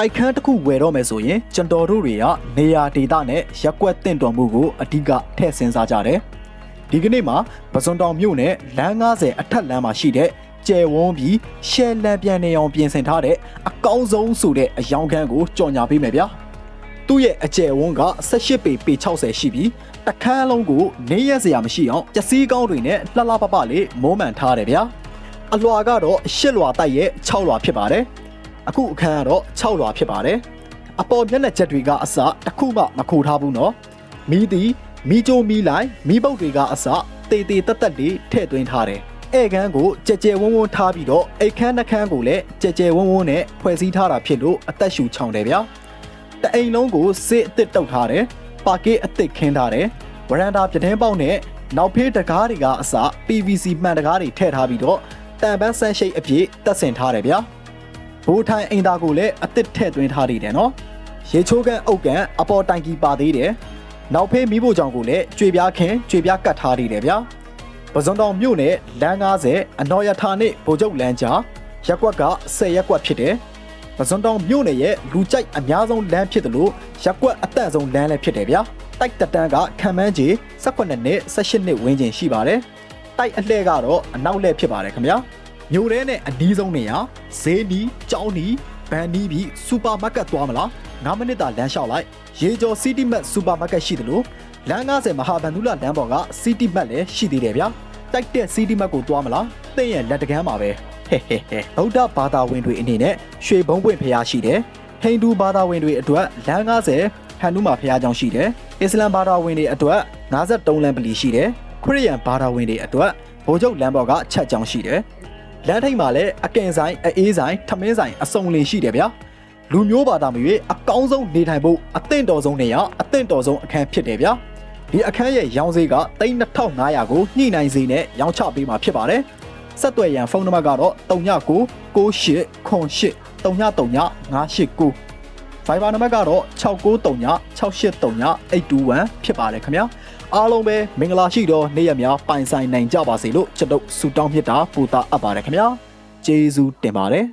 တိုက်ခန်းတစ်ခုဝယ်တော့မယ်ဆိုရင်ကျွန်တော်တို့တွေကနေရာဒေသနဲ့ရက်ကွက်တင့်တော်မှုကိုအဓိကထည့်စဉ်းစားကြတယ်ဒီကနေ့မှာပစွန်တောင်မြို့နယ်လမ်း90အထက်လမ်းမှာရှိတဲ့ကျယ်ဝန်းပြီးရှယ်လန်ပြန်နေအောင်ပြင်ဆင်ထားတဲ့အကောင်းဆုံးဆိုတဲ့အယောင်ခန်းကိုကြော်ညာပေးမယ်ဗျာသူ့ရဲ့အကျယ်ဝန်းက18ပေ60ရှိပြီးတခန်းလုံးကိုနေရက်စရာမရှိအောင်ပစ္စည်းကောင်းတွေနဲ့လှလှပပလေးမိုးမှန်ထားတယ်ဗျာအလွာကတော့8လွာတိုက်ရဲ့6လွာဖြစ်ပါတယ်အခုအခန်းကတော့6လွာဖြစ်ပါတယ်အပေါ်မျက်နှာချက်တွေကအစတစ်ခုမှမခိုထားဘူးနော်မီးတီမီးကြိုးမီးလိုက်မီးပုတ်တွေကအစတေတေတက်တက်လေးထည့်သွင်းထားတယ်ဧကန်းကိုကြဲကြဲဝန်းဝန်းထားပြီးတော့အိတ်ခမ်းနှခမ်းကိုလည်းကြဲကြဲဝန်းဝန်းနဲ့ဖွဲ့စည်းထားတာဖြစ်လို့အသက်ရှူချောင်တယ်ဗျာတအိမ်လုံးကိုစစ်အစ်စ်တုပ်ထားတယ်ပါကေးအစ်စ်ခင်းထားတယ်ဝရန်တာပြတင်းပေါက်နဲ့နောက်ဖေးတကားတွေကအစ PVC မှန်တကားတွေထည့်ထားပြီးတော့တန်ပန်းဆန်းရှိတ်အပြည့်တက်ဆင်ထားတယ်ဗျာဘိုးထိုင်အိမ်သားကိုလည်းအစ်စ်ထည့်သွင်းထားတယ်နော်ရေချိုးကန်အုတ်ကန်အပေါ်တိုင်ကီပါသေးတယ်နောက်ဖေးမီးဖို့ကြောင့်ကိုလည်းကြွေပြားခင်းကြွေပြားကတ်ထားတယ်ဗျာပစွန်တောင်မြို့နယ်လမ်း90အနော်ရထာနဲ့ဗိုလ်ချုပ်လမ်းကြားရက်ကွက်က10ရက်ကွက်ဖြစ်တယ်ပစွန်တောင်မြို့နယ်ရဲ့လူကြိုက်အများဆုံးလမ်းဖြစ်တယ်လို့ရက်ကွက်အသက်ဆုံးလမ်းလည်းဖြစ်တယ်ဗျာတိုက်တတန်းကခံမှန်းကြီး18နှစ်18နှစ်ဝန်းကျင်ရှိပါတယ်တိုက်အလှဲ့ကတော့အနောက်လှဲ့ဖြစ်ပါတယ်ခင်ဗျာမြို့ထဲနဲ့အနီးဆုံးနေရာဈေးနီးကျောင်းနီးဗန်နီးပြီးစူပါမားကတ်သွားမလား9မိနစ်သာလမ်းလျှောက်လိုက်ရေကျော်စီးတီမတ်စူပါမားကတ်ရှိတယ်လို့လမ်း90မဟာဗန္ဓုလလမ်းပေါ်ကစီးတီမတ်လည်းရှိသေးတယ်ဗျာတိုက်တဲ့စီးတီမတ်ကိုသွားမလားသင်ရဲ့လက်တကမ်းပါပဲဟဲ့ဗုဒ္ဓဘာသာဝင်တွေအနေနဲ့ရွှေဘုံပွင့်ဖျားရှိတယ်ဟိန္ဒူဘာသာဝင်တွေအတွက်လမ်း90ဟန်နူမာဖျားကြောင်းရှိတယ်အစ္စလမ်ဘာသာဝင်တွေအတွက်53လမ်းပလီရှိတယ်ခရစ်ယာန်ဘာသာဝင်တွေအတွက်ဘိုလ်ချုပ်လမ်းပေါ်ကချက်ကြောင်းရှိတယ်လမ်းထိပ်မှာလည်းအကင်ဆိုင်အေးဆိုင်ထမင်းဆိုင်အစုံလင်ရှိတယ်ဗျာလူမျိုးဘာသာမျိုးအကောင်းဆုံးနေထိုင်ဖို့အသင့်တော်ဆုံးနေရအသင့်တော်ဆုံးအခန်းဖြစ်တယ်ဗျာဒီအခန်းရဲ့ရောင်းဈေးက3500ကိုညှိနှိုင်းဈေးနဲ့ရောင်းချပေးမှာဖြစ်ပါတယ်ဆက်သွယ်ရန်ဖုန်းနံပါတ်ကတော့39 98 08 3939 Viber နံပါတ်ကတော့6939 683 821ဖြစ်ပါတယ်ခင်ဗျာအားလုံးပဲမင်္ဂလာရှိသောနေ့ရက်များပိုင်ဆိုင်နိုင်ကြပါစေလို့ကျွန်တော်ဆုတောင်းမြတ်တာပူတာအပ်ပါတယ်ခင်ဗျာကျေးဇူးတင်ပါတယ်